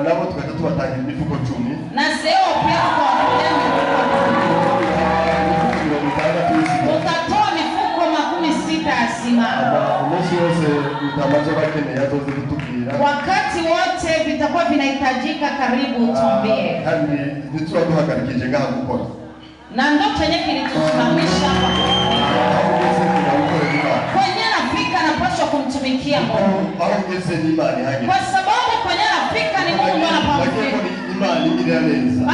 nabo tukajya tubatangira imifuko 10 na seo pia tukawapatia mifuko 10 utatoa mifuko 60 asima umunsi wose mutamaje bakeneye azoze kutubwira wakati wote vitakuwa vinahitajika karibu utuambie kandi nitwa duhagarikije ngaha gukora na ndio chenye kilitusimamisha kwenye nafika napaswa kumtumikia Mungu kwa sababu kwenye nafika ni Mungu ndo anapamfika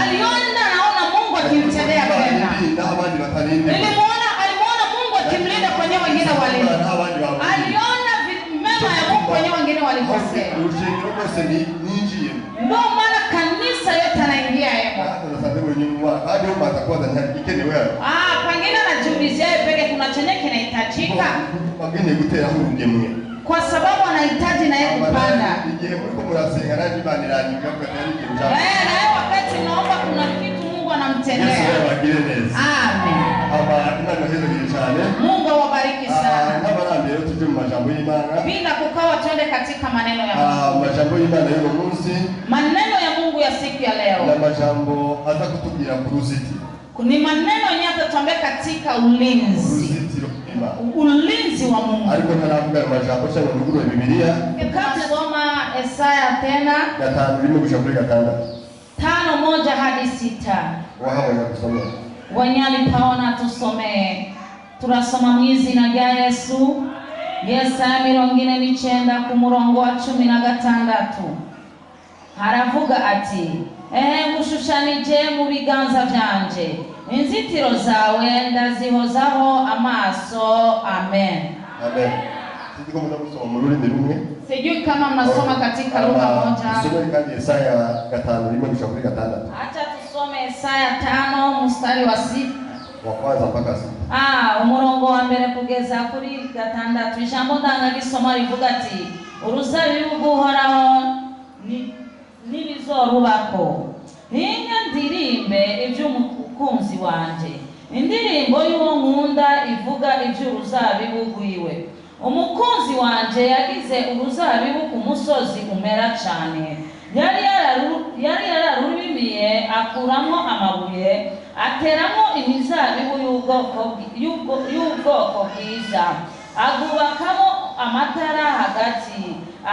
aliona naona Mungu akimtendea tena alimuona Mungu akimlinda kwenye wengine walinda aliona mema ya Mungu kwenye wengine walikosea ndio maana kanisa yote anaingia yeye pengine anajiulizia peke kuna chenye kinahitajika kwa sababu anahitaji na yeye kupanda na wakati naomba kuna kitu Mungu anamtendea amen Mungu awabariki sana bila kukawa twende katika maneno ya Mungu maneno ya Mungu ya siku ya leo na majambo aza kutubwira ku ruzitiro ni maneno yenye atatuambia katika ulinzi ulinzi wa Mungu ariko ntaravuga majambo cyangwa nguru ya Biblia kama soma Isaya tena 5:1 hadi 6 wahawe na kusoma wanyali paona tusome turasoma mwizina rya Yesu Yesaya 49 ku murongo wa 16 haravuga ati ngushushanije mu biganza byanje inzitiro zawe ndazihozaho amaso amen amen sijui kama mnasoma mu rurimi rumwe sijui kama mnasoma katika lugha moja tusome kandi Isaya 5:16 acha tusome Isaya 5 mstari wa 6 wa kwanza mpaka 6 umurongo wa mbere kugeza kuri 6 ijambo ndangagisoma rivuga ati uruzabibu guhoraho nibizorubako hinga ndirimbe iby'umukunzi wanje indirimbo y'uwo nkunda ivuga iby'uruzabibu rwiwe umukunzi wanje yagize uruzabibu ku musozi umera cyane yari yararubimiye akuramo amabuye ateramo imizabibu y'ubwoko bwiza agubakamo amatara hagati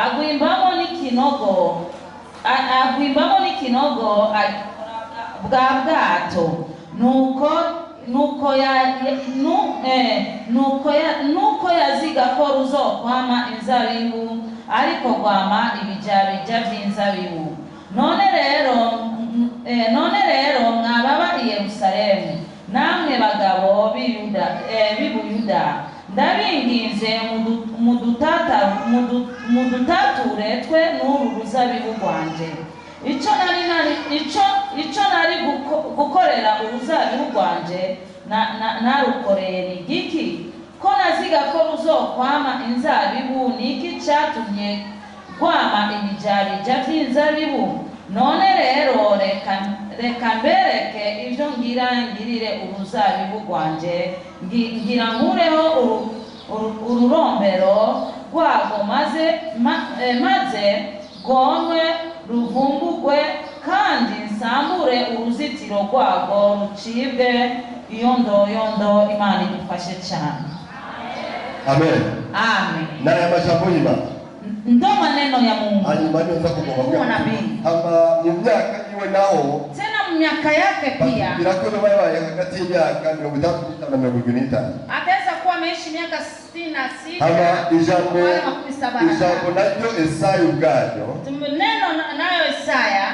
agwimbamo n'ikinogo bwa bwato nuko yaziga ko ruzokwama inzabibu ariko rwama ibijabija by'inzabibu none rero mwababa i Yerusalemu namwe bagabo b'Ibuyuda ndabinginze mudutature twe n'uru ruzabibu rwanje icyo nari gukorera uruzabibu rwanje narukoreye igiki ko naziga ko ruzokwama inzabibu niki cyatumye rwama ibijabija by'inzabibu none rero reka mbereke ibyo ngirire uruzabibu rwanje ngira nkureho ururombero rwago maze rwomwe ruvumbugwe kandi nsambure uruzitiro rwago rucibwe yondo Imana idufashe cyane amen amen na ya majambo y'Imana ndo maneno ya Mungu hanyuma ndio kwa nabii ama mu myaka iwe naho tena mu myaka yake pia birakora bayaye hagati y'imyaka 35 na 45 ataweza kuwa ameishi miaka 66 ama ijambo naryo Isaya ubwayo neno nayo Isaya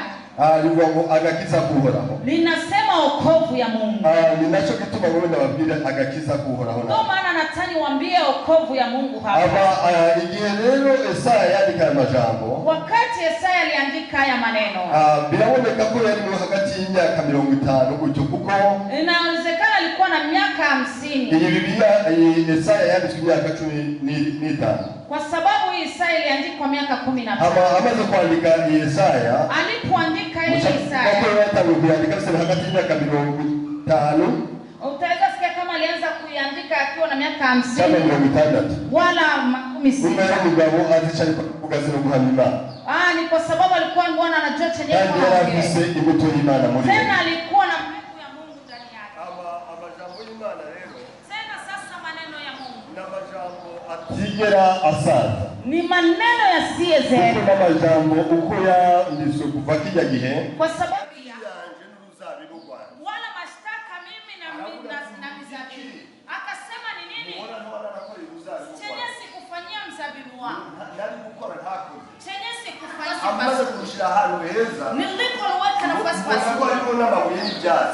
livuga agakiza kuhoraho linasema wokovu ya Mungu ninacho kituma wewe ndababwira agakiza kuhoraho ndio maana natani waambie wokovu ya Mungu hapa igihe rero Isaya yandika amajambo wakati Isaya aliandika haya maneno biraboneka ko yari hagati y'imyaka 50 gutyo kuko inawezekana alikuwa na miaka 50 iyi Biblia Isaya yandika imyaka 15 kwa sababu Isaya iliandikwa miaka 15 amaze kuandika Isaya alipoandika Isaya kwa kuandika sema hagati y'imyaka 50 utaweza sikia kama alianza kuiandika akiwa na miaka 50 wala 60 umugabo azicaye kugazira guhamima ni kwa sababu alikuwa Bwana anajua chenye kuongea. Tena alikuwa na mbegu ya Mungu ndani yake. Amajambo y'Imana rero. Tena sasa maneno ya Mungu. N'amajambo atigera asaza. Ni maneno yasiyezeeka. Kuko n'amajambo uko yanditswe kuva kijya gihe. Kwa sababu ya wala mashtaka mimi na mizabibu. Akasema ni nini? Chenye sikufanyia mzabibu wangu. Chenye sikufanyia amaze kushira hano heza. Nilipoweka nafasi basi.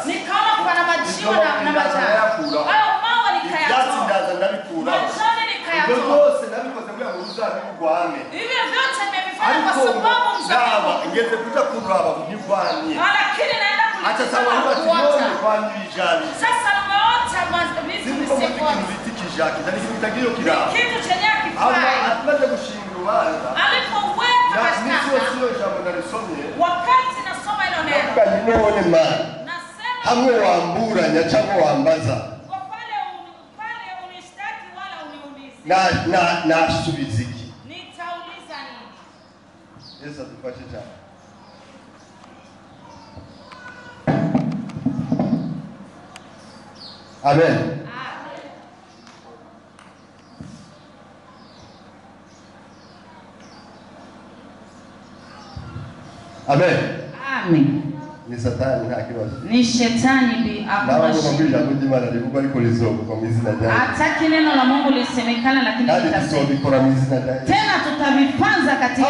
Nikaona kuna majiwa na majani. Hayo mawe nikayatoa. Majani nikayatoa. Byose nabikoze muri uruzabibu rwame. Hivi vyote nimevifanya kwa sababu mzabibu. Ngeze kuja kuraba kugirwanye. Lakini naenda acha sawa watu kwani bijali. Sasa nimeota mazizi nisikuwa. Kitu chenye kifai. Atumaze gushinga urubanza. Alipoweka mashtaka. Wakati nasoma hilo neno. Nasema hamwe wamburanya cyangwa wambaza. Kwa pale unishtaki wala uniulize. Nasubiza iki? Nitauliza nini? Yesu atufashe cyane. Amen. Amen. Amen. Ni satani nta kibazo. Ni shetani bi abashi. Ndio Imana rivuga ariko lizogo kwa mizina yake. Hataki neno la Mungu lisemekana lakini tutasoma mizina yake. Tena tutavipanza katika.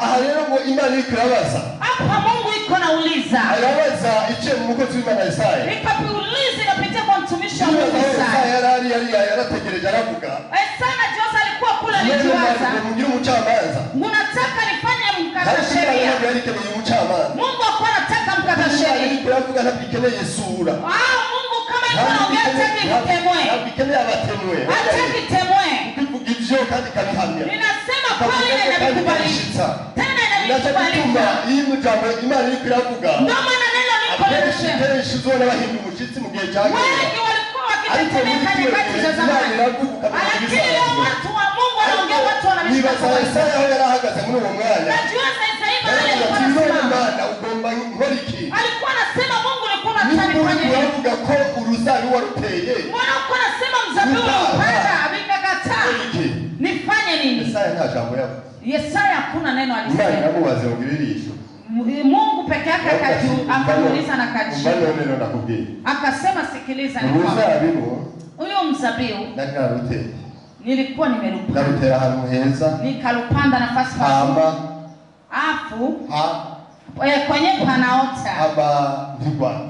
Aha rero ngo Imana ikirabaza. Hapa Mungu iko nauliza. Arabaza ice mukozi w'Imana Isaya. Nikapiuliza inapitia kwa mtumishi wa Mungu Isaya. Yarategereje aravuga. Sana Jose alikuwa kula nikiwaza. Mungu umucamanza. Unataka nifanye mkata sheria. Mungu alikuwa anataka mkata sheria. Aravuga ntabikeneye sura. Mungu kama anaongea hataki kutemwe. Ntabikeneye abatemwe. Hataki temwe. Ivyo kandi kabihamya. Ninasema kweli na nakubalisha. Tena inakubalisha. Iyi mujambo Imana iri kiravuga. Ndio maana neno liko linasema. Shizona bahinda umushitsi mu gihe cyane. Wengi walikuwa wakitetemeka nyakati za zamani. Lakini leo watu wa Mungu wanaongea watu wanabishana. Isaya yarahagaze muri uwo mwanya. Najua Isaya alikuwa anasema ugomba nkoriki. Alikuwa anasema Mungu alikuwa anataka kuvuga ko uruzabibu waruteye. Mbona uko nasema mzabibu unapanda vikakataa? Nifanye nini? Isaya nta jambo yako. Isaya hakuna neno alisema. Imana yamubaze ngiririsho. Mungu peke yake akamuuliza na kajibu. Neno nakubwira. Akasema sikiliza ni uruzabibu. Huyo mzabibu naruteye. Nilikuwa nimerupanda. Narutera ahantu heza. Nikalupanda nafasi hamba. Afu kwenye panaota. Haba ndigwa.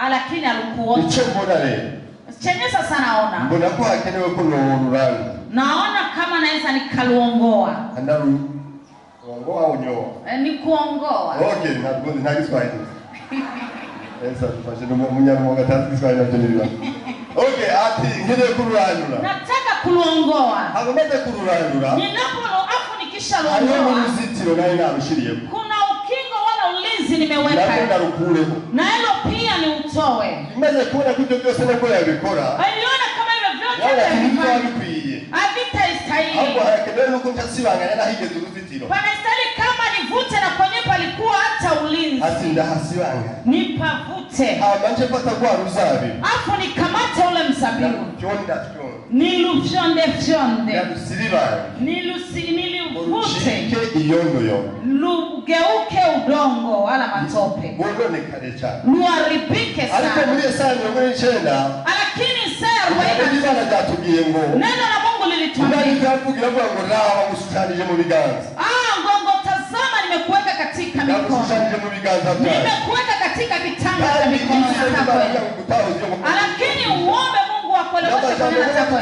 Lakini alikuota. Ico mbona rero? Chenye sasa naona. Mbona ko hakenewe ko noruranga. Naona kama naweza nikaluongoa. Kuongoa au nyoa? Ni kuongoa. Okay, nta Kiswahili. Esa tufashe no munyarumo gatatu Kiswahili nabyo nibira. Okay, ati ngene kururandura. Nataka kuluongoa. Agomeze kururandura. Nikisha luongoa. Ayo uruzitiro nayo narushiriye. Kuna ukingo wala ulinzi nimeweka. Napenda rukureho. Na hilo pia ni utoe. Imaze kuona kujo byose nako yabikora. Aliona kama hivyo vyote yabikwiye. Avita istahili. Hapo hakenewe nuko ntasibanganya na higeze uruzitiro. Panastahili kama nivute na kwenye palikuwa hata ulinzi. Ati ndahasibanga. Nipavute. Manje pata kwa ruzabibu. Afu nikamate ule mzabibu. Kyonda. Nilufyonde. Yadusiribanga. Nilivute. Chike iyondoyo. Lugeuke udongo wala matope. Bondone karecha. Luaribike sana. Aliko muri Isaya 49. Lakini Isaya 49. Imana jatugiye ngo. Neno la Mungu lilituambia. Ndakugira ngo raba mushutanije mu biganza. Ngongo tazama nimekuweka katika mikono. Mushutanije mu biganza byawe. Nimekuweka katika vitanga vya mikono yako. Lakini uombe Mungu akueleweshe kwa neno lako.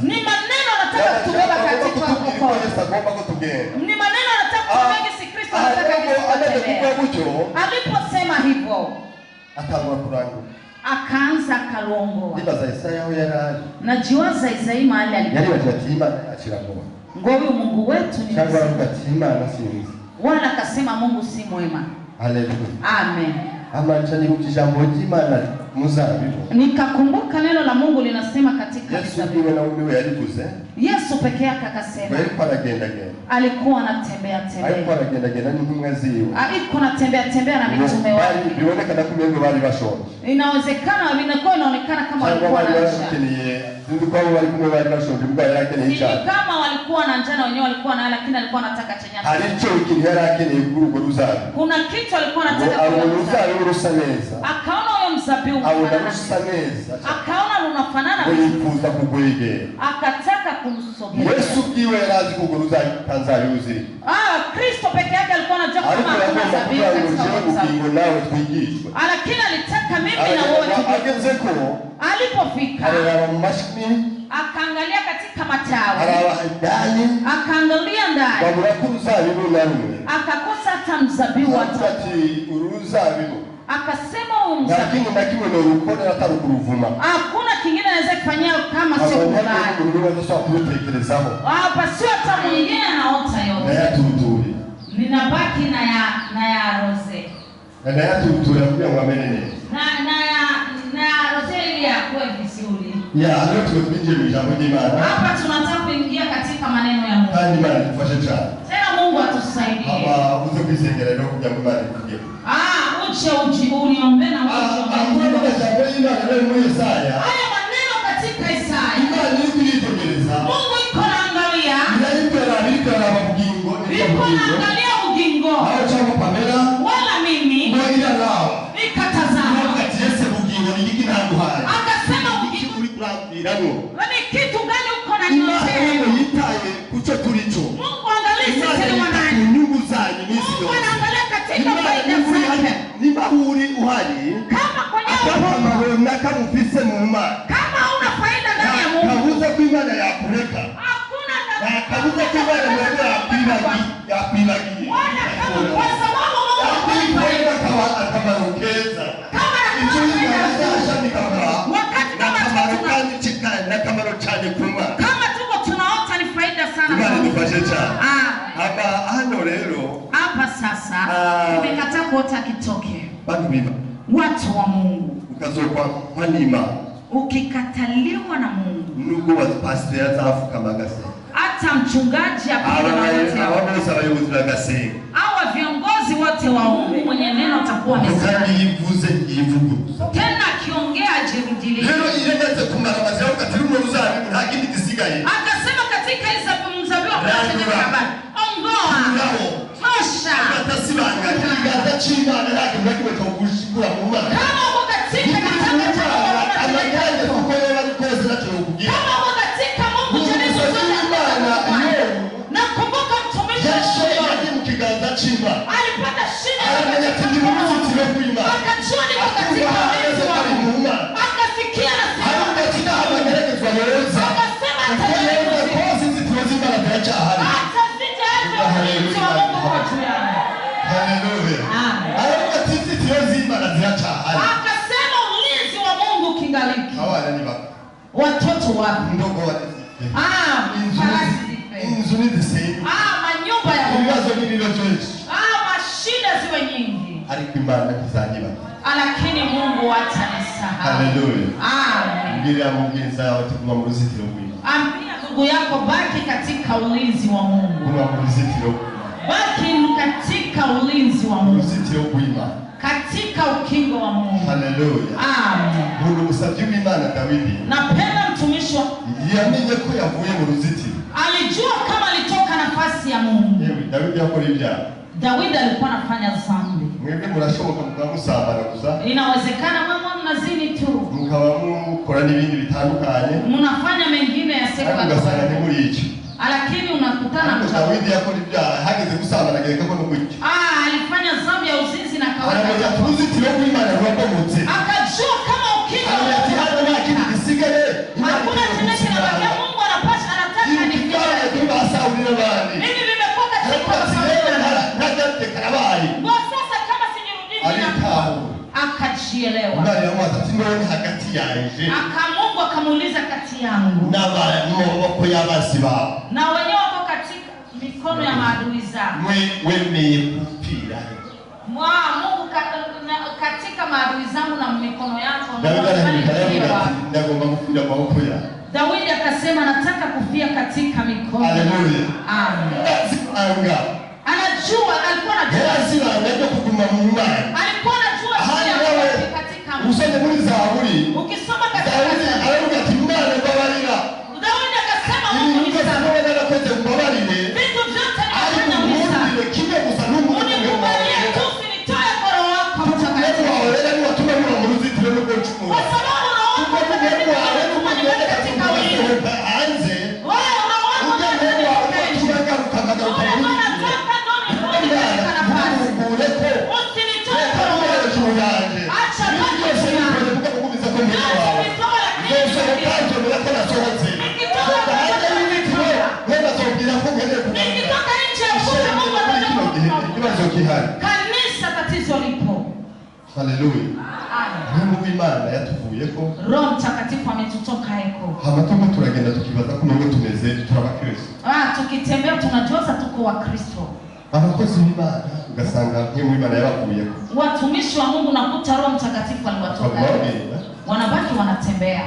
Ni maneno nataka kubeba katika mkono. Ni maneno nataka kubeba Yesu Kristo nataka kubeba. Aliposema hivyo atangwa kurangu. Akaanza akaluongoa. Nibaza Isaya aho yarari. Najiwaza Isaya mahali alikuwa. Yari wajatima achiragoba. Ngo huyu Mungu wetu ni Shangwa rugatima na sinzi. Wala akasema Mungu si mwema. Haleluya. Amen. Amanje ni kujambo ry'Imana Nikakumbuka neno la Mungu linasema katika Yesu Yesu peke yake akasema alikuwa anatembea na mitume wake. Inawezekana inaonekana kama walikuwa na njaa. Kama walikuwa na njaa wenyewe walikuwa na, lakini alikuwa anataka chenye. Kuna kitu alikuwa anataka kula. Akaona huyo mzabibu akaona unafanana akataka kumsogelea. Yesu kiwe razi kuguruza kanza yuzi. Kristo peke yake alikuwa anajua kama kuna mzabibu katika ubugingo nawe twigishwe. Lakini alitaka mimi na wote. Alipofika akaangalia katika matawi, akaangalia ndani, akakosa hata mzabibu hata. Akasema huyu mzabibu hakuna kingine anaweza kufanyia kama sio kulala. Basi hata mwingine anaota yote. Ninabaki na ya rose. Na ya tutura kwa mwamene. Na rose ile ya kwa vizuri. Leo tumekuja mjambo jema. Hapa tunataka kuingia katika maneno ya Mungu. Hadi mara tufanye cha. Tena Mungu atusaidie. Hapa uzo kusengera leo kuja mbali kuja. Uche uniombe na Mungu. Haya maneno katika Isaya. Mungu iko naangalia. Iko naangalia ugingo. Wala mimi. Nikatazama. Akasema ugingo. Ni kitu gani uko na nyotea? Mungu angalia sisi wanani. Mungu anaangalia katika faida zake. Kama kwenye kama una faida ndani ya Mungu. Hakuna kabuza kubana na ya pilagi. Kwa sababu Mungu akamarokeza. Kama tuko tunaota ni faida sana. Hapa sasa tumekataa kuota kitoke. Watu wa Mungu. Ukikataliwa na Mungu. Hata mchungaji hawa viongozi wote wa Mungu mwenye neno atakuwa mezani. Tena akiongea ajirudilie. Akasema katika mzabibu wa habari. Ongoa. Tosha. Kama uko katika nakumbuka mtumishi alipata shida akajua niko katika ulinzi wa Mungu. Akasikia akasema akasema ulinzi wa Mungu kingaliki. Watoto wapi? manyumba ya Mungu. Mashida ziwe nyingi. Lakini Mungu atanisahau. Haleluya. Ambia ndugu yako baki katika ulinzi wa Mungu. Baki katika ulinzi wa Mungu. Katika ukingo wa Mungu. Haleluya. Napenda mtumishi wa alijua kama alitoka nafasi ya Mungu. Daudi alikuwa anafanya dhambi. Inawezekana mama mnazini tu. Mnafanya mengine yasiyokuwa lakini unakutana na Daudi alifanya dhambi ya uzinzi na akaweka. Akajua kama ukingo hakuna tena kinabakia. Mungu anataka nifanye. Mimi nimekuwa katika kwa sasa kama sinirudi akajielewa. Mungu akamuuliza kati yangu na wenyewe wako katika mikono ya maadui zao. Mungu katika maadui zangu na mikono yako. Daudi akasema nataka kufia katika mikono. Haleluya. Amen. Anajua, alikuwa anajua. Alikuwa anajua katika Mungu. Ukisoma katika Daudi akasema Mungu nisamehe. Vitu vyote unikubalie tu usinitoe kwa roho wako mtakatifu. Kwa sababu roho wako mtakatifu unikubalie katika wewe. Wewe roho wako mtakatifu. Usinitoe kwa roho wako. Acha baki usimame. Kanisa tatizo lipo. Haleluya. Mungu w'Imana yatuvuyeko. Roho Mtakatifu ametutoka eko. Hamatuko turagenda tukibaza ko nubwo tumeze turabakristo. Tukitembea tunajoza tuko wa Kristo. Abakozi b'Imana ugasanga Mungu w'Imana yabakuyeko. Watumishi wa Mungu nakuta Roho Mtakatifu aliwatoka. Wanabaki wanatembea.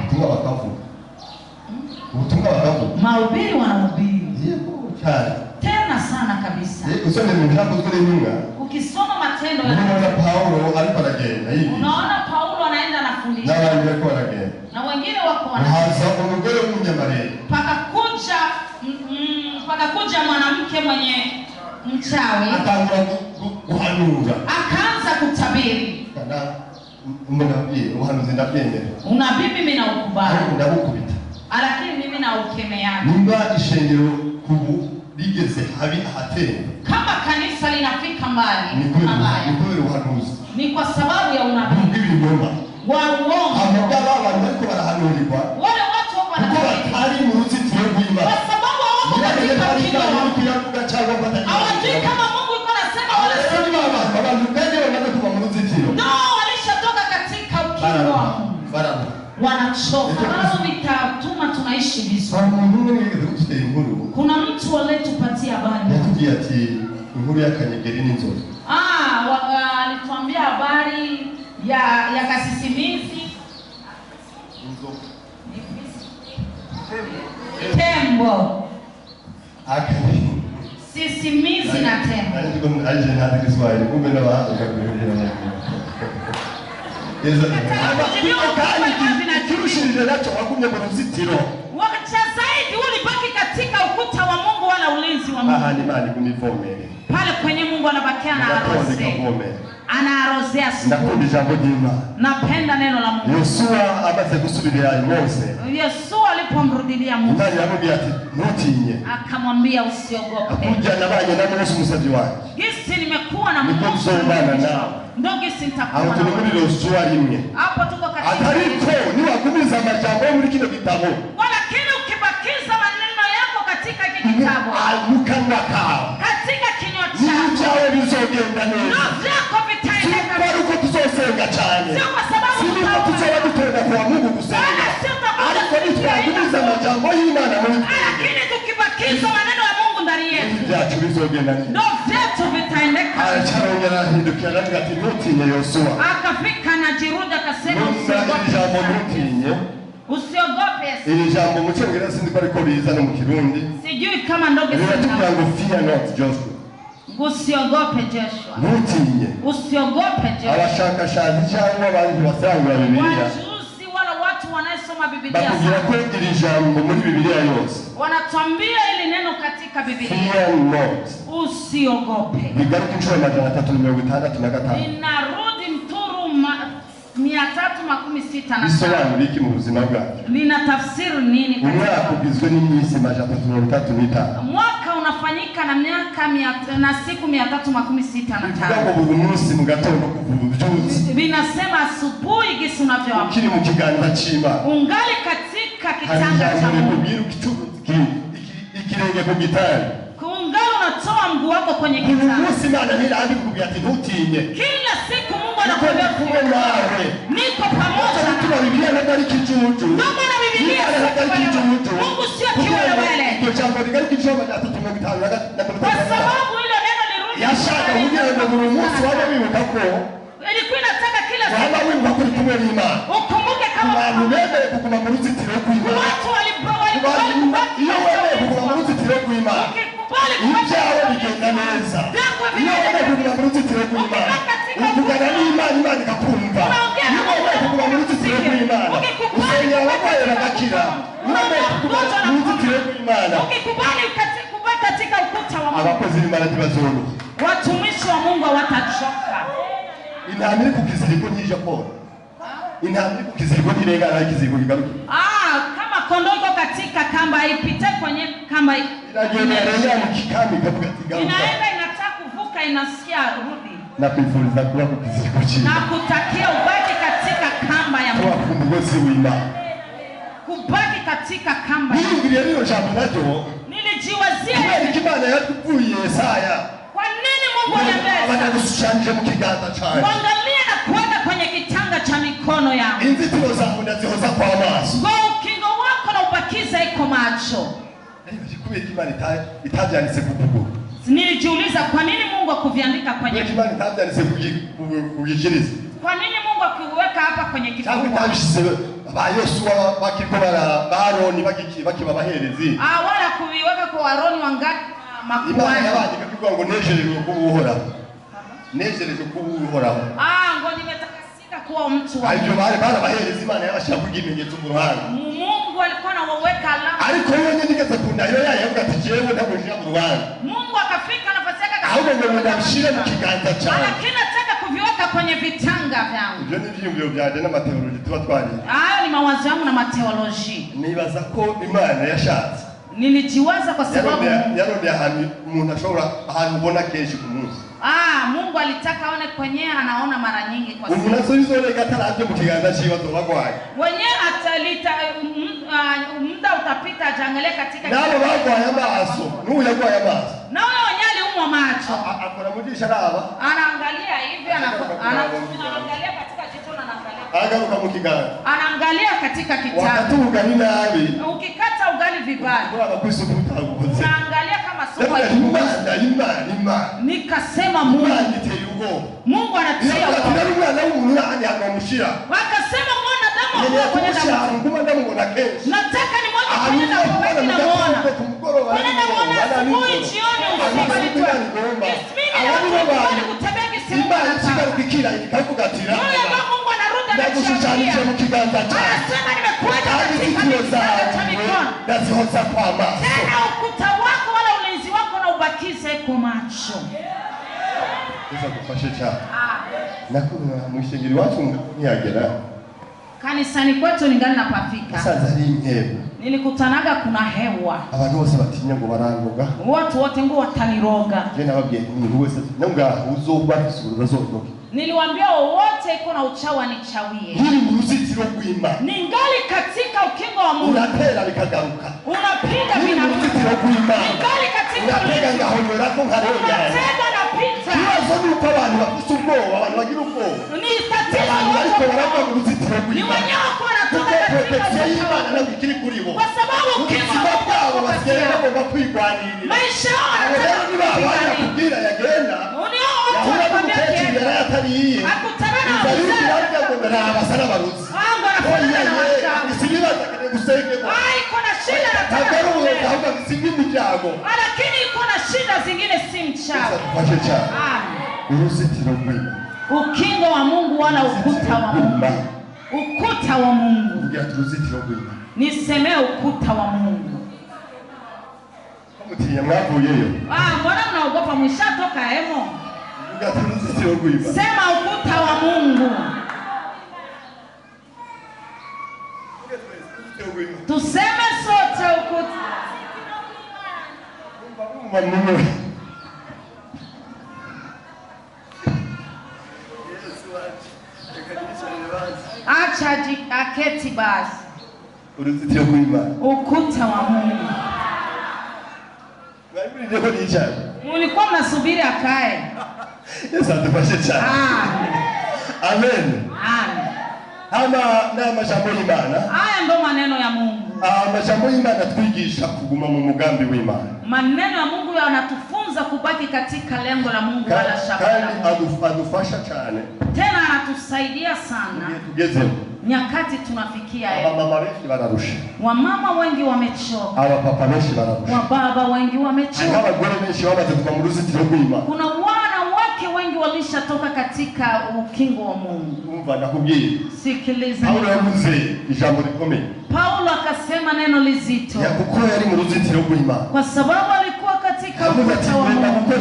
Ubutumwa bakavuga. Mahubiri wanahubiri. Yego cyane. Tena sana kabisa. Usome mu bitabo by'Imana. Ukisoma matendo ya Paulo alikuwa anagenda hivi. Unaona Paulo anaenda anafundisha. Na wengine wako wanagenda. Na wengine wako wanagenda. Haza umugore w'umunyamare. Pakakuja mwanamke mwenye mchawi. Akaanza kuhanura. Akaanza kutabiri. Uhanuzi ndabyemera. Unabii mimi na ukubali. Ndabukubita. Lakini mimi na ukemea. Nimba ishengero kubu ligeze habi ahatera. Kama kanisa linafika mbali. Ni kweli uhanuzi. Ni kwa sababu ya unabii. Ngibirimo. Wa uongo. Abagaba abantu bariko barahanurirwa. Wale watu wako wanatabiri. Ari mu ruzitiro rw'Imana. Kwa sababu wako katika kinywa. Hawajui kama Mungu yuko anasema wala sio abantu bengi bamaze kuva mu ruzitiro. No, walishatoka katika ukingo. Wanachoka. Hapo vitatuma tunaishi vizuri. Kuna mtu aliyetupatia habari. Yatugiye ati inkuru y'akanyegeri n'inzovu. Alituambia habari ya kasisimizi. Inzovu. Tembo. Akanyegeri. Sisimizi na tembo. Aje na Kiswahili kumbe na watu kabisa. Wacha zaidi ulibaki katika ukuta wa Mungu wala ulinzi wa Mungu. Pale kwenye Mungu anabakia na arose. Anarozea siku. Napenda neno la Mungu. Yosua amaze gusubirira Mose. Yosua alipomrudilia Mose. Ndani yamubwiye ati ntutinye. Akamwambia usiogope. Akuja nabanye na Mose umusabyi wanje. Gisi nimekuwa na Mungu. Ndio gisi nitakuwa. Aho turi muri Yosua rimwe. Hapo tuko katika. Atariko niwagumiza amajambo muri kino gitabo. Lakini ukibakiza maneno yako katika hiki kitabu. Mukanwa kao. Katika kinywa chako. Nijawe bizogenda neza. Ndio vyako vitaendeka. Sio uko tuzosenga cyane. Sio kwa sababu tuzoba dutonda kwa Mungu gusenga. Ariko nitwagumiza amajambo y'Imana muri. Lakini tukibakiza maneno ya Mungu ndani yetu. Byacu bizogenda neza. Ndio vyetu vitaendeka. Aracharongera hindukira ati ntutinye Yosua. Akafika na Jiruda akasema usiogope. Iri jambo mu Cyongereza sindi ko ariko biza no mu Kirundi. Sijui kama ndoge sana. Fear not Joshua. Usiogope Joshua. Ntutinye. Usiogope Joshua. Abashakashatsi cyangwa abantu basangura Bibiliya. Wajuzi wala watu wanasoma Biblia. Bakubwira ko iri jambo muri Bibiliya yose. Wanatuambia ili neno katika Biblia. Fear not. Usiogope. Bigaruka inshuro 365. Inarudi mturu 366. Bisobanura iki mu buzima bwacu? Nina tafsiri nini katika? Umwaka ugizwe n'iminsi 365. Mwaka unafanyika na miaka na siku 365. Ngo buri munsi mu gatondo kuvuga. Binasema asubuhi gisi unavyoamka. Ukiri mu kiganza cy'Imana. Ungali katika kitanda cha Mungu. Ikirenge ku gitari. Ungali unatoa mguu wako kwenye kitanda. Munsi Imana nirandi kukubwira ati ntutinye. Kila siku Mungu anakuambia kumbe nawe. Niko pamoja na wewe. Biblia inadai kijuju. Ndio maana Biblia inadai kijuju. Mungu sio kiwele. Ndio jambo ligari kijuju na 365. Kwa sababu ile neno lirudi yashaka kugira ngo buri munsi wajye wibuka ko ilikuwa inataka kila waba wibuka kuri kumwe n'Imana. ukumbuke kama abantu bemeye kuguma mu ruzitiro rw'Imana. watu walikubali iyo wemeye kuguma mu ruzitiro rw'Imana ibyawe bigenda neza. iyo wemeye kuguma mu ruzitiro rw'Imana uvugana n'Imana, Imana ikakumva. iyo wemeye kuguma mu ruzitiro rw'Imana usengera abarwayi bagakira. iyo wemeye kuguma mu ruzitiro rw'Imana ukikubali katika ukuta wa Mungu abakozi b'Imana ntibazoroha. watumishi wa Mungu watachoka. intama iri ku kiziriko ntije kora. intama iri ku kiziriko ntirengana ikiziriko kigaruka. Kama kondoo iko katika kamba ipite kwenye kamba iragenda rero mu kikambi kavuga ati garuka. inaenda inataka kuvuka inasikia rudi. Na kwifuriza kuba ku kiziriko cyiza. Na kutakia ubaki katika kamba ya Mungu. Kwa kumugozi w'Imana. Kubaki katika kamba. Ningiriye rero jambo naryo. Nilijiwazia Imana yatuvuye Yesaya. Kwa nini Mungu anambeza? Abanagushanje mu kiganza cyawe. Kuangalia na kuweka kwenye kitanga cha mikono yangu. Inzitiro zangu ndazihoza kwa maso. Kwa ukingo wako na ubakiza iko macho. Kubera Imana itabyanditse ku Google. Nilijiuliza kwa nini Mungu akuviandika kwenye Imana itabyanditse kugikiriza. Kwa nini Mungu akiweka hapa kwenye kitabu? Ba Yosuwa bakiko baroni bakiba baherezi. Wala kuiweka kwa Aroni wangapi makuhani. Imana yabandika kuvuga ngo nejereje kubuhora. Nejereje kubuhora. Ngo nimetakasika kuwa mtu wa. Ayo bari baherezi Imana yabashaka kugimenyetso mu ruhanga. Mungu alikuwa anaweka alama. Ariko wewe ndigeze kunda yo yavuga ati jewe ndabujya mu ruhanga. Mungu akafika nafasi yake ahubwo ngo ndabishire mu kiganza cyawe. Lakini nataka kuviweka kwenye vitanga vyangu. Ibyo ni ibyiyumviro byanjye n'amateoloji tuba twari. Hayo ni mawazo yangu na mateoloji. Nibaza ko Imana yashatse. Nilijiwaza kwa sababu yarode ahantu umuntu ashobora ahantu ubona kenshi ku munsi. Mungu alitaka aone kwenye anaona mara nyingi kwa sababu. Umuntu azizoreka ataravye mu kiganza cyiwe tubagwaye. Wenyewe atalita muda utapita ajangalia katika nabo bagwaye amaso n'uyagwaye amaso. Na wale wenyewe aliumwa macho. Akora mujisha raba. Anaangalia hivi anaangalia katika jicho na anaangalia. Agaruka mu kiganza. Anaangalia katika kitabu. Wakatuga ni nabi. Ukikata ugali vibaya. Unaangalia kama somo ya Imana. Nikasema Mungu. Mungu anatia ubwoba. Wakasema mwana damu huwa kwenye damu. Nataka ni mwana kwenye damu waki na mwana. Kwenye damu mwana asubuhi jioni usiku alitoa. Ismini na watu kutembea kisimu wanataka. Mungu anarudi anachia. Anasema nimekuacha katika kitanda cha mikono. Tena ukuta wako wala ulinzi wako na ubakize kwa macho. Nakuna mwishengeri wacu ntiyagera. Kanisani kwetu ningali napafika. Sasa ni hewa. Nilikutanaga kuna hewa. Abantu bose batinya ngo barangoga. Watu wote ngo wataniroga. Je nababwiye umuntu wese nanga uzoba isura zodoke. Niliwaambia wote iko na uchawi nichawie. Hili ni uruzitiro rw'Imana. Ningali katika ukingo wa Mungu. Unatera bikagaruka. Unapiga binaruka. Ningali katika unatega ngahonyora ko nkarenga. Unatega na pita. Kibazo nuko abantu bafite ubwoba, abantu bagira ubwoba. Ni tatizo ariko barava mu ruzitiro rw'Imana. Ni wenyewe ko natoka katika Imana na bikiri kuri bo. Kwa sababu ukingo wao basigera bagomba kwigwanirira. Maisha yao wanataka kubwira yagenda. Yahura n'umukecuru yari atariye. Akutabana uzari abasara baruzi. Isibibaza kene gusengera. Iko na shida na tagaruye ahubwo bisingi mibyago. Lakini iko na shida zingine si mchawi. Fashe cyane. Uruzitiro rw'Imana. Ukingo wa Mungu wala ukuta wa Mungu. Ukuta wa Mungu. Ngira uruzitiro rw'Imana. Nisemee ukuta wa Mungu. Mutinya mwavuyeyo. Mbona mnaogopa mshatoka hemo? Ngira uruzitiro rw'Imana. Sema ukuta wa Mungu. Tuseme sote ukuta. Acha aketi basi. Uruzitiro rw'Imana. Ukuta wa Mungu. Mulikuwa mnasubiri akae. Yesu atufashe cyane. Amen. Amen. Na majambo y'Imana. Haya ndo maneno ya Mungu. Majambo y'Imana twigisha kuguma mu mugambi w'Imana. Maneno ya Mungu yanatufunza tunajifunza kubaki katika lengo la Mungu wala shabaha la Mungu. Adufasha cyane. Tena anatusaidia sana. Tugezemo. Nyakati tunafikia Mama wengi bararusha. Wamama wengi wamechoka. Papa wengi bararusha. Wababa wengi wamechoka. Abagore benshi bamaze kuva mu ruzitiro rw'Imana. Kuna wanawake wengi walishatoka katika ukingo wa Mungu. Umva nakubwiye. Sikiliza. Paulo yavuze ijambo rikomeye. Paulo akasema neno lizito. Ya kuko yari mu ruzitiro rw'Imana. Kwa sababu alikuwa katika ukuta wa Mungu.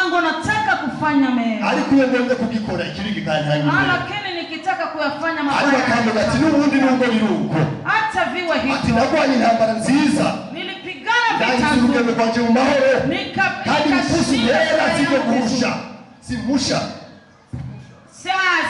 Ngo nataka kufanya mema. Ariko yengeze kugikora ikiri gikanyangiye. Lakini nikitaka kuyafanya mabaya. Ariko kandi ati n'ubundi nubwo biruko. Hata viwe hivyo. Ati nagwanye intambara nziza. Nilipigana vita. Ndazurugeme kwanje mu mahoro. Nikashinda sije kurusha. Simusha.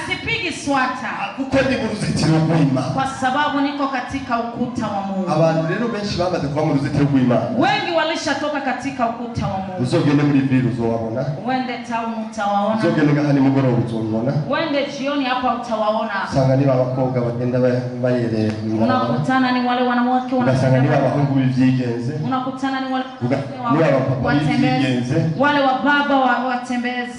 Sipigi swata. Kuko ndi mu ruzitiro rw'Imana. Kwa sababu niko katika ukuta wa Mungu. Abantu rero benshi bamaze kuva mu ruzitiro rw'Imana. Wengi walishatoka katika ukuta wa Mungu. Uzogende muri biru uzobabona. Wende town utawaona. Uzogende ngahani mugoroba uzobona. Wende jioni hapa utawaona. Sanga niba abakobwa bagenda bayere. Unakutana ni wale wanawake wanasanga niba abahungu bivyigenze. Unakutana ni wale watembeze. Wale wa baba watembeze.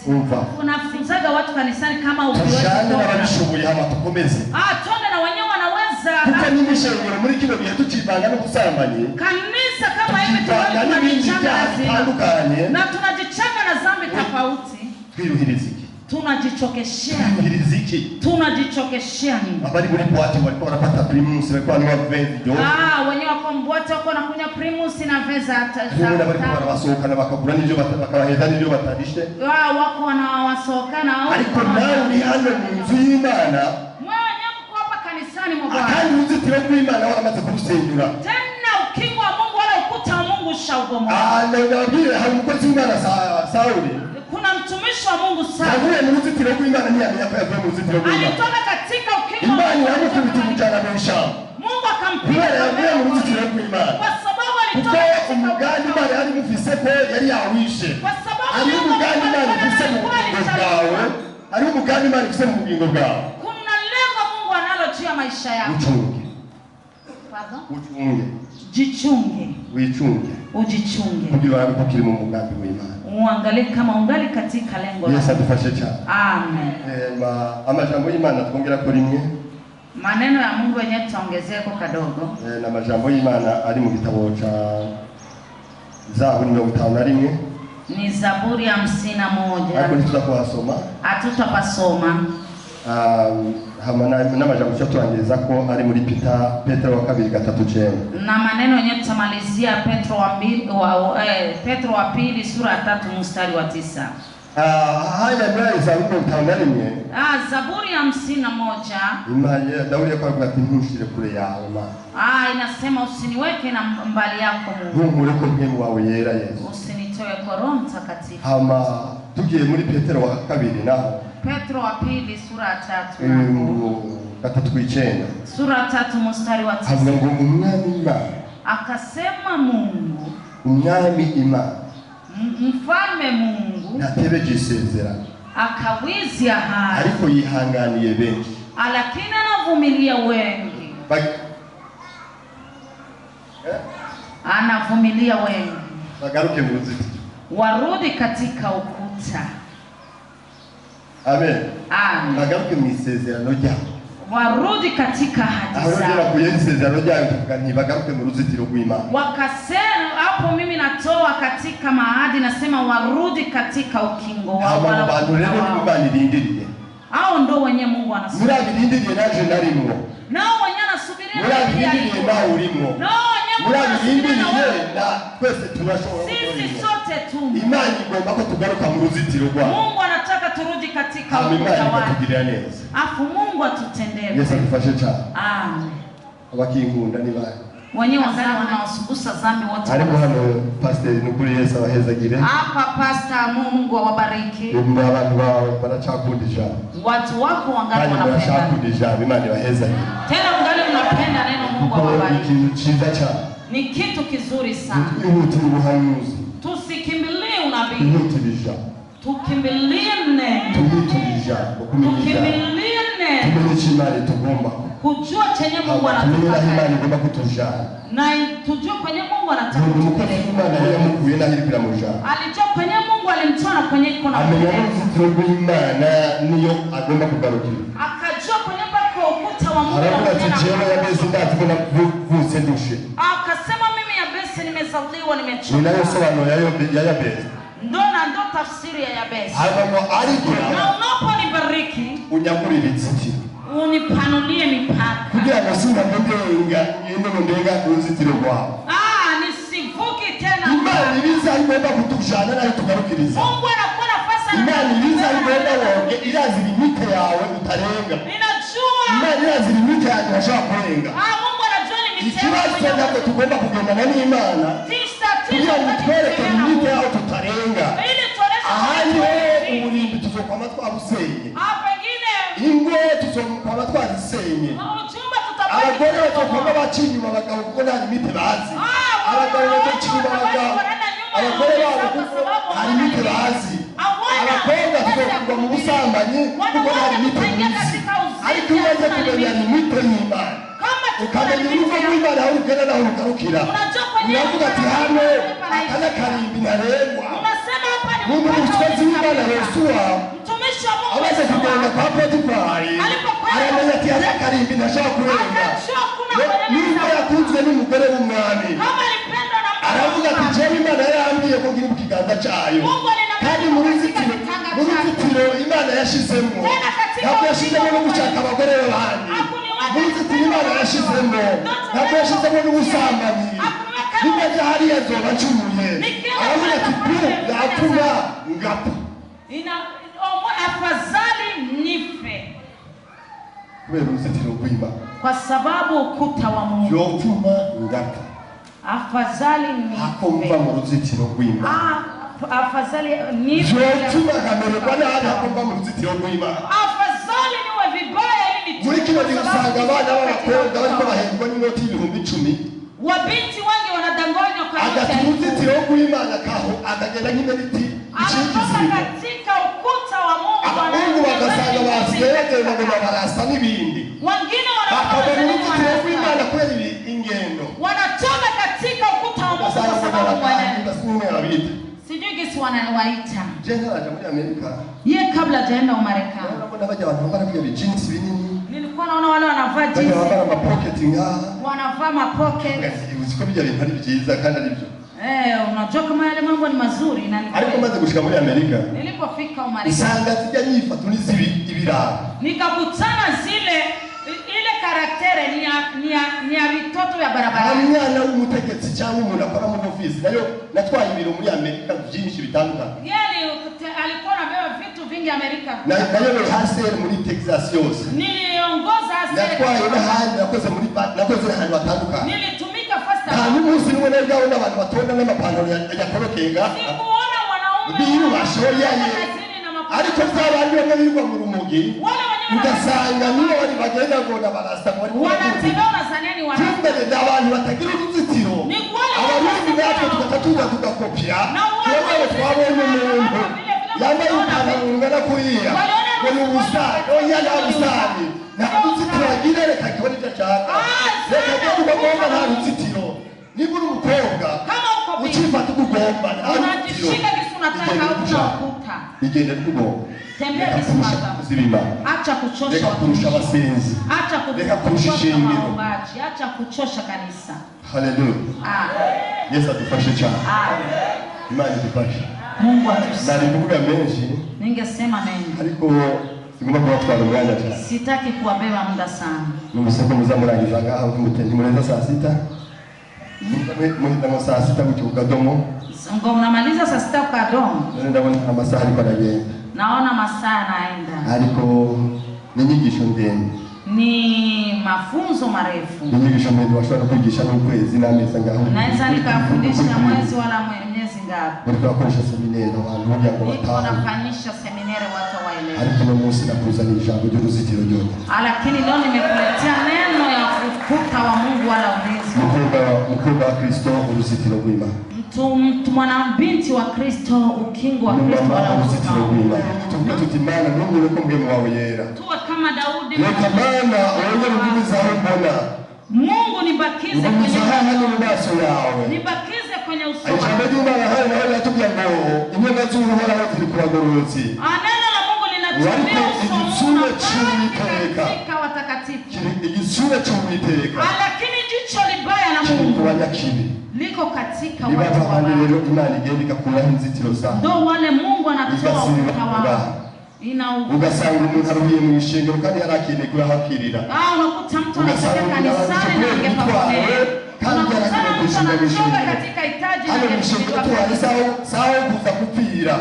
Unafunzaga watu kanisani kama Tujane n'ababishoboye hama tukomeze. Tonde na wenyewe wanaweza. Kuko nimishengero muri kino bihe tucivanga no gusambanye. Kanisa kama hivi tunajitanganya na tunajichanga na dhambi tofauti. Twiruhiriziki. Tunajichokeshea. Tunajichokeshea nini? Abari muri boîte walikuwa wanapata primus, walikuwa ni wavendi. Wenyewe wako boîte wako nakunya primus na veza hata. Walikuwa wanawasohokana bakagura n'ibyo bakabaheza n'ibyo batarishe. Wako wanawasohokana au. Ariko nawe ni hano mu nzu y'Imana. Mwenye kuko hapa kanisani mwa Bwana. Kandi uruzitiro rw'Imana waramaze kurusenyura. Tena ukingo wa Mungu wala ukuta wa Mungu ushabomoka. Nababwire hari umukozi w'Imana Sauli. Kuna mtumishi wa Mungu sana. Yavuye mu ruzitiro rw'Imana yavuye mu ruzitiro rw'Imana. Alitoka katika ukingo. Imana yamukubita umujana besha. Mungu akampiga. Yavuye mu ruzitiro rw'Imana. Kwa sababu alitoka katika umugambi Imana yari mufise ko yari yawishe. Kwa sababu ari umugambi Imana ifise mu bugingo bwawe. Ari umugambi Imana ifise mu bugingo bwawe. Kuna lengo Mungu analo juu ya maisha yako. Uchunge. Pardon? Uchunge. Jichunge. Wichunge. Ujichunge. Kugira wawe kukiri mu mugambi w'Imana. Uangalie kama ungali katika lengo lako. Yesu adufashe cyane. Amen. Amajambo y'Imana twongera ko rimwe. Maneno ya Mungu yenyewe tuongezeko kadogo. Na majambo y'Imana ari mu gitabo cha Zaburi 51. Ni Zaburi ya 51. Ariko ntituzakubasoma. Hatutapasoma. Hamana n'amajambo cyo turangiriza ko ari muri Petero wa 2:3. Na maneno yenyewe tutamalizia Petro wa 2 sura 3 mstari wa 9. Haya ndio Zaburi 51. Zaburi ya 51. Imani Daudi akavuga ati ntushire kure yawe ma. Inasema usiniweke na mbali yako Mungu. Ntumureke mpemu wawe yera Yesu. Usinitoe kwa Roho Mtakatifu. Hama tugiye muri Petero wa 2 naho. Petro wa 2 sura 3. Gatatu-9. Sura 3 mstari wa 9. Havuga ngo umwami Imana. Akasema Mungu. Umwami Imana. Mfalme Mungu. Natebeje isezerano. Akawizia ahadi. Ariko yihanganiye benshi. Lakini anavumilia wengi. Anavumilia wengi. Bagaruke mu ruzitiro. Warudi katika ukuta. Amen. Amen. Bagaruke mu isezerano ryabo. Warudi katika ahadi zao. Arongera kuyisezerano ryayo tuvuga nti bagaruke mu ruzitiro rw'Imana. Wakasema hapo mimi natoa katika maahadi nasema warudi katika ukingo wao wala abantu rero Imana irindiriye. Hao ndo wenye Mungu anasubiri. Murabirindiriye naje narimwo. Nao wenye anasubiria. Murabirindiriye nawe urimo. Nao wenye murabirindiriye na twese turashobora. Sisi sote tu. Imana igomba ko tugaruka mu ruzitiro rwayo. Mungu anataka turudi katika ukuta wake. Afu Mungu atutendee. Yesu adufashe cyane. Amen. Abakinkunda ni bari. Wenyewe wanaosugusa dhambi wote. Ariko hano pastor nukuri Yesu abahezagire. Hapa pastor Mungu awabariki. Abantu bawe baracakundisha. Watu wako wangali wanapenda. Imana ibahezagire. Tena ungali unapenda neno Mungu awabariki. Ni kitu cyiza cyane. Ni kitu kizuri sana. Twihutire ubuhanuzi. Tusikimbilie unabii. Twihutirisha. Tukimbilie neno. Twihutirisha. Tukimbilie neno. Tumenye Imana tugomba. Kujua chenye Mungu anataka. Imana igomba kutujana. Na tujue kwenye Mungu anataka. Imana yamukuye yamukuye naho iri biramuja alijua kwenye Mungu alimtoa na kwenye kuna amenya uruzitiro rw'Imana niyo agomba kugarukira akajua kwenye pako ukuta wa Mungu aravuga ati jewe yabese ndazi ko navutse ndushe akasema mimi Yabesi nimezaliwa nimechoka ni nayo sobanuro ya Yabesi ndo tafsiri ya Yabesi hanyuma ariko na unaponibariki unyagura ibitsitiro unipanulie mipaka kugira ngo sinamenga ndenga uruzitiro rwawe nisivuki tena Imana ibiza igomba kutujana nayo tugarukiriza Mungu anakuwa nafasi Imana ibiza igomba woge irazi limite yawe utarenga ninajua Imana irazi limite yawe urashaka kurenga Mungu anajua limite ikibazo ntabwo tugomba kugendana n'Imana kugira ngo twereke limite yawe tutarenga ahandi uburimbi tuzokwama twabusenye ingo tuzokwama twazisenye abagore bazokwama baca inyuma abagabo kuko nta limite bazi abagabo bazoca inyuma abagore babo kuko nta limite bazi abakobwa tuzokurwa mu busambanyi kuko nta limite muzi ariko iyo umaze kumenya limite y'Imana ukamenya urugo rw'Imana aho rugenda naho rugarukira uravuga ati hano akana karimbi ntarengwa n'umukozi w'Imana Yosuwa amaze kugenda kwa Potifari aramenya ati hari akarimbi ntashaka kurenga niba yakunzwe n'umugore w'umwami aravuga ati jewe Imana yarambwiye ko ngiri mu kiganza cyayo kandi mu ruzitiro Imana yashizemo ntabwo yashizemo no gushaka abagore b'abandi mu ruzitiro Imana yashizemo ntabwo yashizemo n'ubusambanyi niba hariya nzoba ncumuye aravuga ati yapfuma ngapfa afadhali nife kubera uruzitiro rw'Imana kwa sababu ukuta wa Mungu yopfuma ngapfa afadhali nife akomva mu ruzitiro rw'Imana afadhali nife yopfuma kamererwa nabi akomva mu ruzitiro rw'Imana afadhali niwe vibaya ili muri kino gihe usanga abana b'abakobwa bariko bahembwa n'inoti y'ibihumbi 10 wabinti wangi wanadanganywa kwa agati uruzitiro rw'Imana kaho akagenda nk'imeriti anatoka katika ukuta wa Mungu abahungu bagasanga basigereye bagomba barasa n'ibindi wengine bakabona uruzitiro rw'Imana kubera ingendo wanatoka katika ukuta wa Mungu kwa sababu wanaenda sijui gisi wanawaita jenga muri Amerika ye kabla jaenda Umarekani naona baje abantu bambara bya jeans binini nilikuwa naona wale wanavaa jeans wanavaa ma pocket wanavaa ma pocket uziko bijya bintu ari byiza kandi ari byo unajua kama yale mambo ni mazuri na ariko maze gushika muri Amerika nilipofika Umarekani isanga zijya nyifata ibirara nikakutana zile ile karaktere ni ya vitoto ya barabara umwana w'umutegetsi cyangwa umuntu akora mu office nayo natwaye ibiro muri Amerika byinshi bitandukanye yali alikuwa anabeba vitu vingi Amerika nayo ni hustle muri Texas yose niliongoza natwaye n'ahandi nakoze ahantu hatandukanye nilitumika fasta nta n'umunsi n'umwe nabwo n'abantu batonda n'amapantaro yakorokenga sikuona wanaume biru bashoyaye ariko by'abandi bamwe birirwa mu rumogi ugasanga nibo bari bagenda ngo nabarasta ngo wanatembea unasania ni wanafanya abantu batagira uruzitiro abarundi natwe tukatuza tugakopya yewe twabonye umuntu yambaye ipantaro ngana kuriya ngo ni ubusani oya nta busani nta ruzitiro agira reka kibona icyo ashaka reka genda ugomba nta ruzitiro niba uri umukobwa ukifata ugomba nta ruzitiro igenda tugomba tembea kisimama acha kuchosha reka kurusha abasenzi acha kuchosha maombaji acha kuchosha kanisa haleluya Yesu adufashe cyane Imana idufashe Mungu atusaidie nari kuvuga menshi ningesema mengi ariko sigomba kubatwara umwanya cyane sitaki kuwabeba muda sana numuseko muzamurangiza ngaho kumutenti mureza saa 6 muhitamo saa 6 kukiukadomo ngo mnamaliza saa 6 kwa domo ndabona amasaha ariko aragenda naona masaa naenda ariko n'inyigisho ndende ni mafunzo marefu n'inyigisho mbere washobora kwigisha n'ukwezi n'amezi ngaho naweza nikafundisha mwezi wala miezi ngapi muri twakoresha seminari abantu kugira ngo batahe nafanyisha seminari watu waelewe ariko no munsi nakuzanira ijambo ry'uruzitiro ryote lakini leo nimekuletea neno ya ukuta wa Mungu wala ulinzi mkubwa wa Kristo uruzitiro rw'Imana mtu mwanabinti wa Kristo ukingo wa Kristo wala uruzitiro rw'Imana tuvuga Imana n'umwe ko mbwe mwawe yera tuwe kama Daudi reka Mana onye rubiza mbona Mungu nibakize kwenye maso yawe nibakize kwenye uso wako ry'Imana hari naho yatubwiye ngo inyenga z'Uhoraho ziri ku bagororotsi. Neno la Mungu linatuambia igitsure cy'Uwiteka. Igitsure cy'Uwiteka. Lakini jicho libaya la Mungu liko katika watu wabaya. Rero Imana igenda ikakuraho inzitiro zabo. Ndio wale Mungu anatoa utawala. Ugasanga umuntu aruhiye mu ishengero kandi yarakeneye kuhakirira. Unakuta mtu anatoka kanisani na angepokea. Unakuta mtu anatoka katika hitaji na angepokea. Sawa kuza kupira.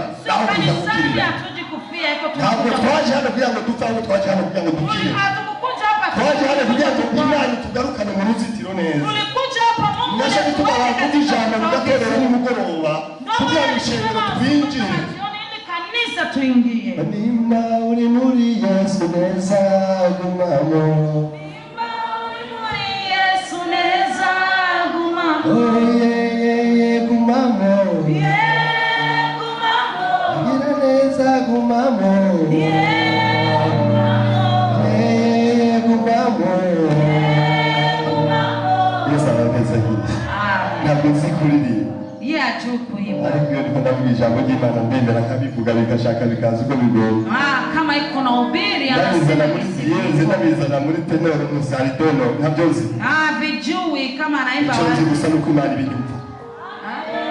Kanisani hatuji kufia iko tu. Ntabwo twaje hano kugira ngo dupfa ahubwo twaje hano kugira ngo dukire. Hatukukuja hapa twaje hano kugira ngo Imana tugarukane mu ruzitiro neza. Tulikuja hapa Mungu atuweke katika ijambo rigatorera nimugoroba kugira ngo ishengero twinjire. Tuingie. Nimba uri muri Yesu neza gumamo. Nimba uri muri Yesu neza gumamo. Gumamo. Gumamo. Gira neza gumamo. Gumamo. Yesu anateza hili. Ntabwo nzi kuririmba. Ariko iyo ndiko ndavuga ijambo ry'Imana ndemera nkabivuga bigashaka bikaza uko bigoye. Kama iko na ubiri anasema ndabizana muri tenor musaritono ntabyozi. Vijui kama anaimba wapi. Icho gusa nuko Imana ibinyumva.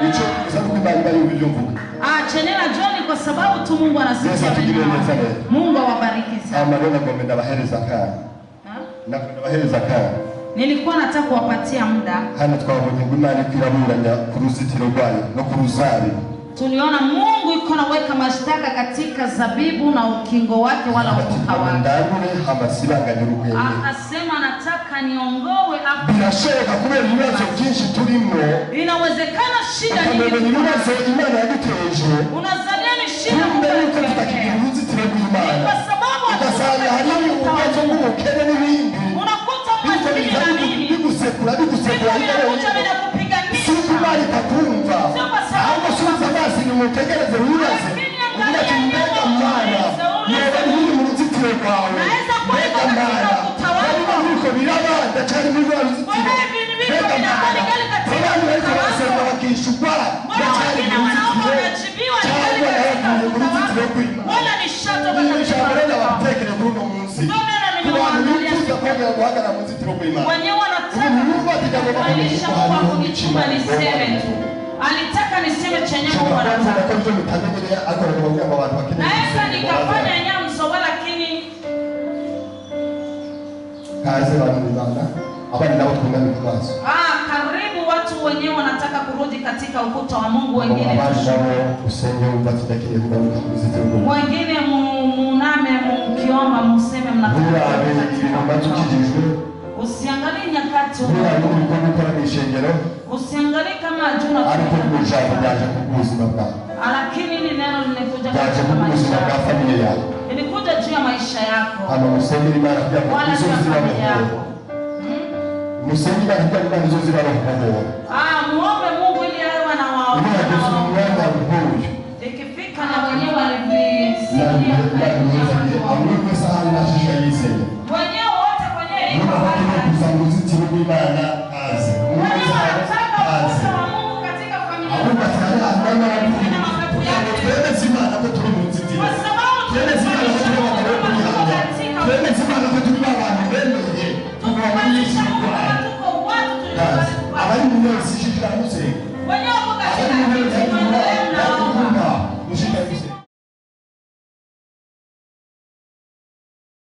Icho gusa nuko Imana ibinyumva. Chenera John kwa sababu tu Mungu anasikia. Mungu awabariki sana. Amarona ngombe ndabahereza kana. Ndabahereza kana. Nilikuwa nataka kuwapatia muda. Hano twabonye ngo Imana ikiraburanya ku ruzitiro rwayo no ku ruzari. Tuliona Mungu iko naweka mashtaka katika zabibu na ukingo wake wala ukuta wake. Akasema nataka niongoe hapo. Birashoboka kubera ibibazo byinshi turimo. Inawezekana shida nyingi. Imana yaduteje. Unazania ni shida Mungu anakuletea. Kwa sababu utasanga hari ubazo ng'ubukene n'ibindi. Unakuta maskini na nini? Bigusekura siku mali takumva. Ahubwo subiza amaso inyuma utegereze wibaze. Uvuga ati mbega Mana, niba uri mu ruzitiro rwawe, mbega Mana, ariko nuko biraba ndacyari muri rwa ruzitiro. Mbega Mana, abantu bariko barasenga bakishurwa ndacyari mu ruzitiro. Cyangwa nabavuye mu ruzitiro rw'Imana. Ijambo rero abatekereza kuri uno munsi. Ku bantu bifuza kongera guhagarara mu ruzitiro rw'Imana. Alitaka niseme chenye Mungu anataka. Naweza nikafanya nyamso lakini kaze bantu bibana abandi nabo twunamika amaso. Karibu watu wenyewe wanataka kurudi katika ukuta wa Mungu, wengine usenge ubatidakire kugaruka mu ruzitiro rw'Imana. Wengine muname mkiomba museme mnataka. Usiangalie nyakati usiangalie kama ajuna lakini ni neno limekuja katika maisha yako. Ilikuja juu ya maisha yako. Wala juu ya familia yako.